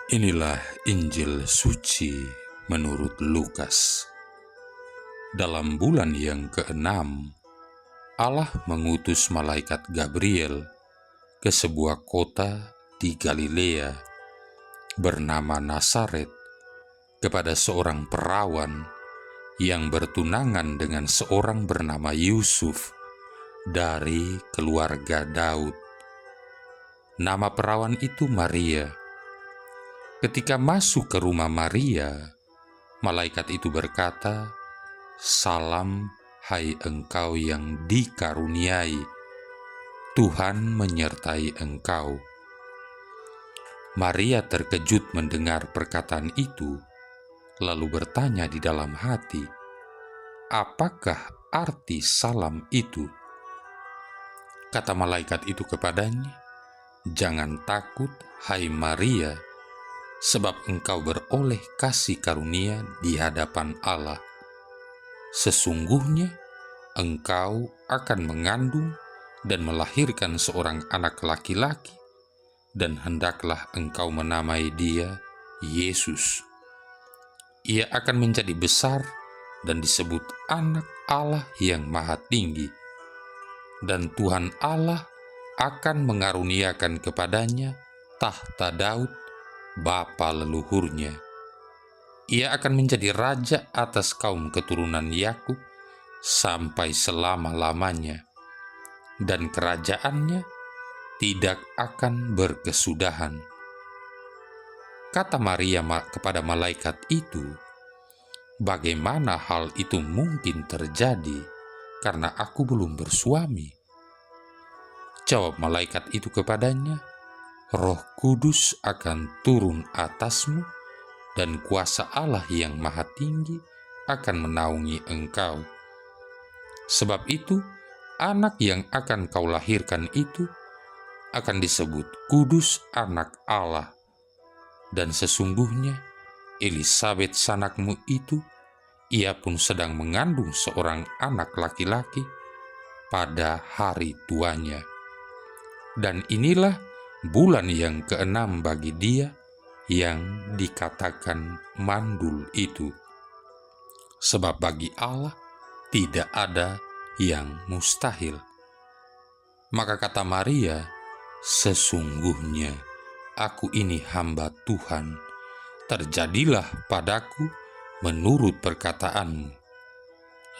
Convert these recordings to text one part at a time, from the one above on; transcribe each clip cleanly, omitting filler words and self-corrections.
Inilah Injil suci menurut Lukas. Dalam bulan yang ke-6, Allah mengutus malaikat Gabriel ke sebuah kota di Galilea bernama Nazaret kepada seorang perawan yang bertunangan dengan seorang bernama Yusuf dari keluarga Daud. Nama perawan itu Maria. Ketika masuk ke rumah Maria, malaikat itu berkata, "Salam, hai engkau yang dikaruniai, Tuhan menyertai engkau." Maria terkejut mendengar perkataan itu, lalu bertanya di dalam hati, "Apakah arti salam itu?" Kata malaikat itu kepadanya, "Jangan takut, hai Maria, sebab engkau beroleh kasih karunia di hadapan Allah. Sesungguhnya engkau akan mengandung dan melahirkan seorang anak laki-laki, dan hendaklah engkau menamai dia Yesus. Ia akan menjadi besar dan disebut Anak Allah yang Maha Tinggi, dan Tuhan Allah akan mengaruniakan kepadanya tahta Daud, bapa leluhurnya. Ia akan menjadi raja atas kaum keturunan Yakub sampai selama-lamanya, dan kerajaannya tidak akan berkesudahan." Kata Maria kepada malaikat itu, "Bagaimana hal itu mungkin terjadi karena aku belum bersuami?" Jawab malaikat itu kepadanya, "Roh Kudus akan turun atasmu, dan kuasa Allah yang Maha Tinggi akan menaungi engkau. Sebab itu, anak yang akan kau lahirkan itu akan disebut Kudus Anak Allah. Dan sesungguhnya, Elisabet sanakmu itu, ia pun sedang mengandung seorang anak laki-laki pada hari tuanya. Dan inilah bulan yang ke-6 bagi dia yang dikatakan mandul itu. Sebab bagi Allah tidak ada yang mustahil." Maka kata Maria, "Sesungguhnya aku ini hamba Tuhan, terjadilah padaku menurut perkataanmu."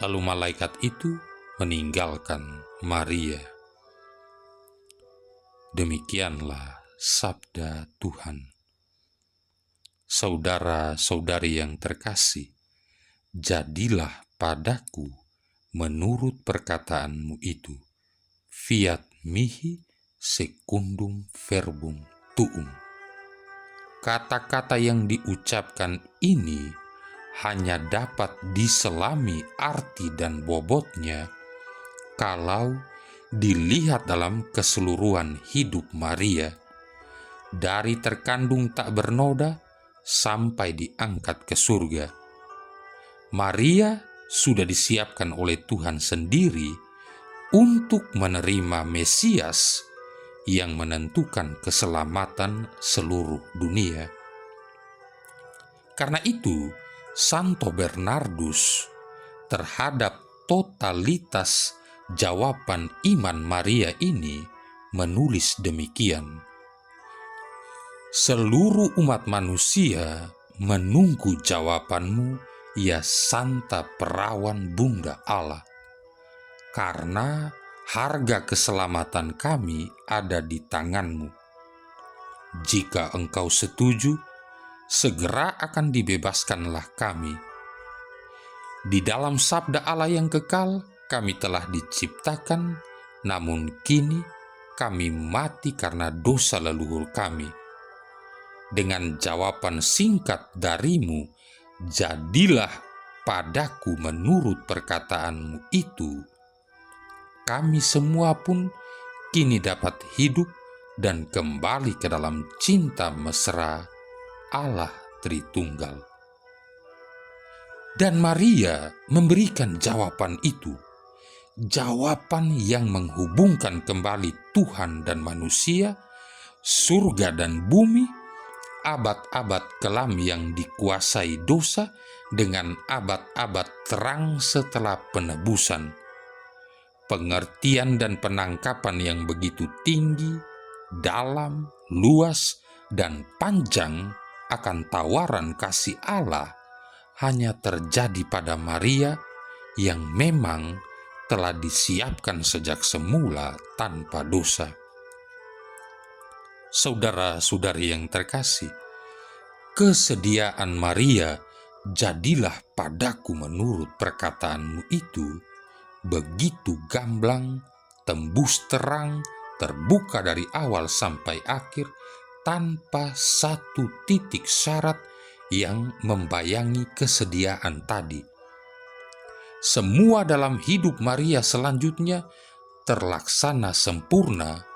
Lalu malaikat itu meninggalkan Maria. Demikianlah sabda Tuhan. Saudara-saudari yang terkasih, jadilah padaku menurut perkataanmu itu. Fiat mihi secundum verbum tuum. Kata-kata yang diucapkan ini hanya dapat diselami arti dan bobotnya kalau dilihat dalam keseluruhan hidup Maria, dari terkandung tak bernoda sampai diangkat ke surga. Maria sudah disiapkan oleh Tuhan sendiri untuk menerima Mesias yang menentukan keselamatan seluruh dunia. Karena itu, Santo Bernardus terhadap totalitas jawaban iman Maria ini menulis demikian: "Seluruh umat manusia menunggu jawabanmu, ya Santa Perawan Bunda Allah, karena harga keselamatan kami ada di tanganmu. Jika engkau setuju, segera akan dibebaskanlah kami. Di dalam sabda Allah yang kekal, kami telah diciptakan, namun kini kami mati karena dosa leluhur kami. Dengan jawaban singkat darimu, jadilah padaku menurut perkataanmu itu, kami semua pun kini dapat hidup dan kembali ke dalam cinta mesra Allah Tritunggal." Dan Maria memberikan jawaban itu, jawaban yang menghubungkan kembali Tuhan dan manusia, surga dan bumi, abad-abad kelam yang dikuasai dosa dengan abad-abad terang setelah penebusan. Pengertian dan penangkapan yang begitu tinggi, dalam, luas, dan panjang akan tawaran kasih Allah hanya terjadi pada Maria yang memang telah disiapkan sejak semula tanpa dosa. Saudara-saudari yang terkasih, kesediaan Maria, jadilah padaku menurut perkataanmu itu, begitu gamblang, tembus terang, terbuka dari awal sampai akhir, tanpa satu titik syarat yang membayangi kesediaan tadi. Semua dalam hidup Maria selanjutnya terlaksana sempurna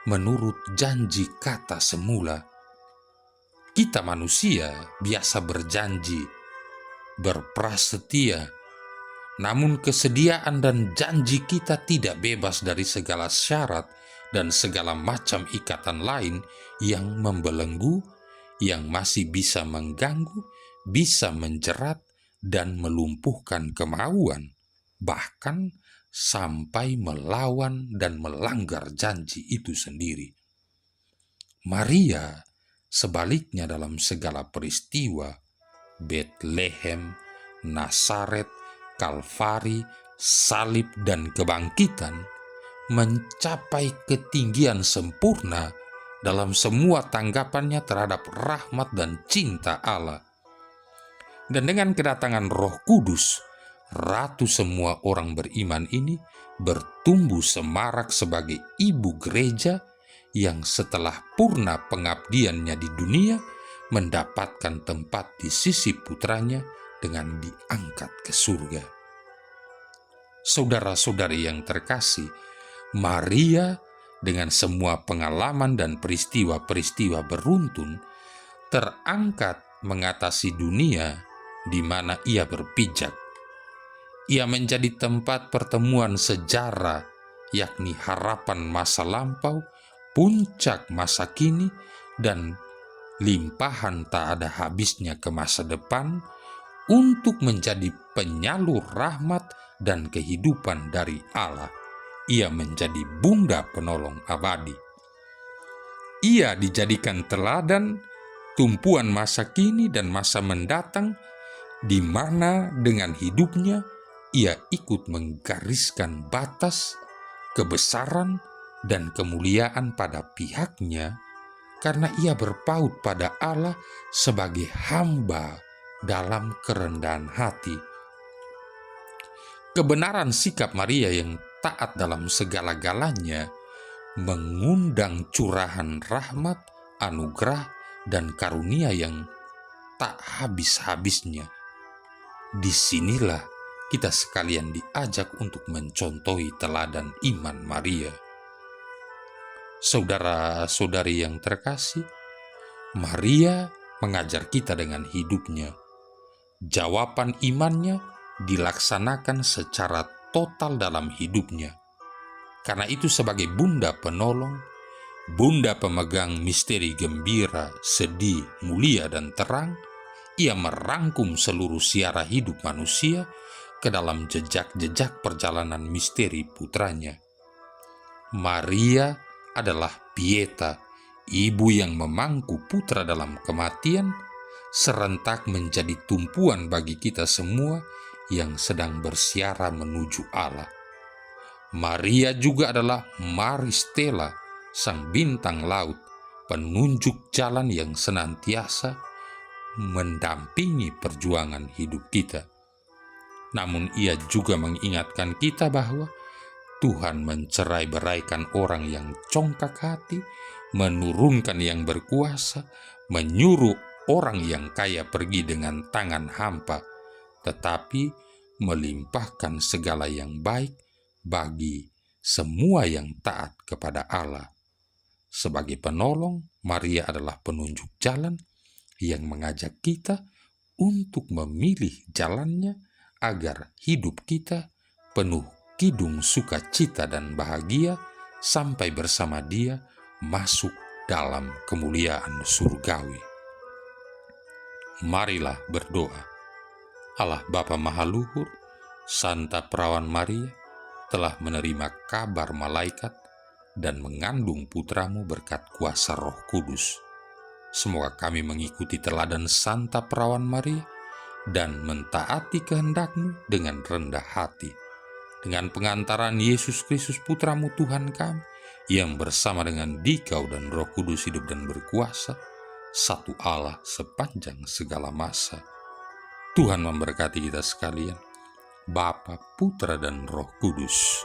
menurut janji kata semula. Kita manusia biasa berjanji, berprasetia, namun kesediaan dan janji kita tidak bebas dari segala syarat dan segala macam ikatan lain yang membelenggu, yang masih bisa mengganggu, bisa menjerat, dan melumpuhkan kemauan, bahkan sampai melawan dan melanggar janji itu sendiri. Maria sebaliknya dalam segala peristiwa, Betlehem, Nazaret, Kalvari, salib, dan kebangkitan, mencapai ketinggian sempurna dalam semua tanggapannya terhadap rahmat dan cinta Allah. Dan dengan kedatangan Roh Kudus, Ratu semua orang beriman ini bertumbuh semarak sebagai ibu gereja yang setelah purna pengabdiannya di dunia mendapatkan tempat di sisi putranya dengan diangkat ke surga. Saudara-saudari yang terkasih, Maria dengan semua pengalaman dan peristiwa-peristiwa beruntun terangkat mengatasi dunia di mana ia berpijak. Ia menjadi tempat pertemuan sejarah, yakni harapan masa lampau, puncak masa kini, dan limpahan tak ada habisnya ke masa depan, untuk menjadi penyalur rahmat dan kehidupan dari Allah. Ia menjadi bunda penolong abadi. Ia dijadikan teladan tumpuan masa kini dan masa mendatang, di mana dengan hidupnya ia ikut menggariskan batas, kebesaran, dan kemuliaan pada pihaknya, karena ia berpaut pada Allah sebagai hamba dalam kerendahan hati. Kebenaran sikap Maria yang taat dalam segala-galanya mengundang curahan rahmat, anugerah, dan karunia yang tak habis-habisnya. Disinilah kita sekalian diajak untuk mencontohi teladan iman Maria. Saudara-saudari yang terkasih, Maria mengajar kita dengan hidupnya. Jawaban imannya dilaksanakan secara total dalam hidupnya. Karena itu sebagai bunda penolong, bunda pemegang misteri gembira, sedih, mulia, dan terang, ia merangkum seluruh siara hidup manusia ke dalam jejak-jejak perjalanan misteri putranya. Maria adalah Pieta, ibu yang memangku putra dalam kematian, serentak menjadi tumpuan bagi kita semua yang sedang bersiara menuju Allah. Maria juga adalah Maristela, sang bintang laut, penunjuk jalan yang senantiasa mendampingi perjuangan hidup kita. Namun ia juga mengingatkan kita bahwa Tuhan mencerai-beraikan orang yang congkak hati, menurunkan yang berkuasa, menyuruh orang yang kaya pergi dengan tangan hampa, tetapi melimpahkan segala yang baik bagi semua yang taat kepada Allah. Sebagai penolong, Maria adalah penunjuk jalan yang mengajak kita untuk memilih jalannya agar hidup kita penuh kidung sukacita dan bahagia sampai bersama Dia masuk dalam kemuliaan surgawi. Marilah berdoa. Allah Bapa Mahaluhur, Santa Perawan Maria, telah menerima kabar malaikat dan mengandung putramu berkat kuasa Roh Kudus. Semoga kami mengikuti teladan Santa Perawan Maria dan mentaati kehendak-Mu dengan rendah hati. Dengan pengantaran Yesus Kristus Putramu Tuhan kami, yang bersama dengan Dikau dan Roh Kudus hidup dan berkuasa, satu Allah sepanjang segala masa. Tuhan memberkati kita sekalian, Bapa, Putra, dan Roh Kudus.